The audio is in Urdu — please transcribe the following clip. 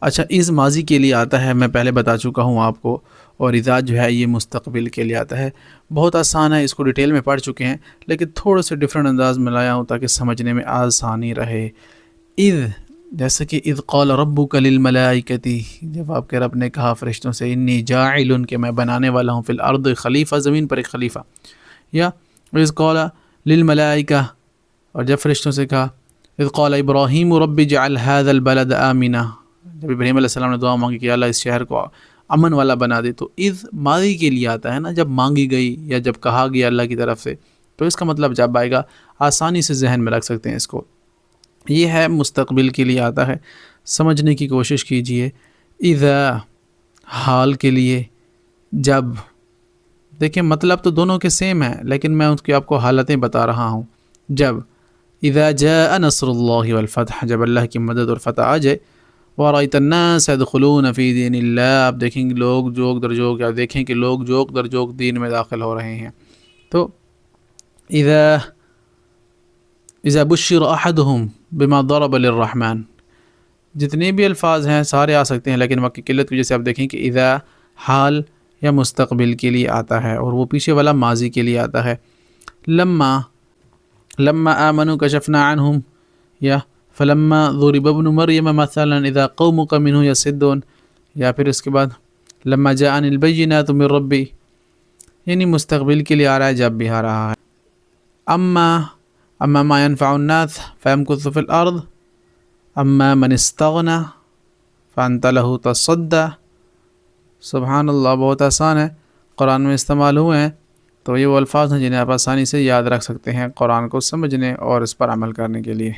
اچھا، از ماضی کے لیے آتا ہے، میں پہلے بتا چکا ہوں آپ کو، اور اذا جو ہے یہ مستقبل کے لیے آتا ہے۔ بہت آسان ہے، اس کو ڈیٹیل میں پڑھ چکے ہیں، لیکن تھوڑا سے ڈیفرنٹ انداز میں لایا ہوں تاکہ سمجھنے میں آسانی رہے۔ اذ، جیسے کہ اذ قال ربک للملائکۃ، جب آپ کے رب نے کہا فرشتوں سے انی جاعل، کہ میں بنانے والا ہوں فی الارض خلیفہ، زمین پر ایک خلیفہ، یا اذ قال للملائکہ، اور جب فرشتوں سے کہا اذ قال ابراہیم رب اجعل هذا البلد آمنا، جب ابراہیم علیہ السلام نے دعا مانگی کہ اللہ اس شہر کو امن والا بنا دے، تو اذ ماضی کے لیے آتا ہے نا، جب مانگی گئی یا جب کہا گیا اللہ کی طرف سے، تو اس کا مطلب جب آئے گا آسانی سے ذہن میں رکھ سکتے ہیں اس کو۔ یہ ہے مستقبل کے لیے آتا ہے، سمجھنے کی کوشش کیجئے۔ اذا حال کے لیے، جب، دیکھیں مطلب تو دونوں کے سیم ہیں، لیکن میں اس کی آپ کو حالتیں بتا رہا ہوں۔ جب اذا جاء نصر اللہ والفتح، جب اللہ کی مدد اور فتح آ جائے، وَرَأَيْتَ النَّاسَ يَدْخُلُونَ فِي دِينِ اللَّهِ، آپ دیکھیں گے لوگ جوک در جوک، یا دیکھیں کہ لوگ جوک در جوک دین میں داخل ہو رہے ہیں۔ تو اذا بشر احدهم بما ضرب للرحمن، جتنے بھی الفاظ ہیں سارے آ سکتے ہیں، لیکن وقت کی قلت کی وجہ سے آپ دیکھیں کہ اذا حال یا مستقبل کے لیے آتا ہے، اور وہ پیچھے والا ماضی کے لیے آتا ہے۔ لما آمنوا کشفنا عنہم، یا فلما ضرب ابن مریم مثلا اذا قومک منہ یصدون، یا پھر اس کے بعد لما جاءنی البینات من ربی، یعنی مستقبل کے لیے آ رہا ہے، جب بھی آ رہا ہے۔ اما ما ينفع الناس فيمكث في الارض، اما من استغنى فانت له تصدى۔ سبحان اللہ، بہت آسان ہے، قرآن میں استعمال ہوئے ہیں، تو یہ وہ الفاظ ہیں جنہیں آپ آسانی سے یاد رکھ سکتے ہیں قرآن کو سمجھنے اور اس پر عمل کرنے کے لیے۔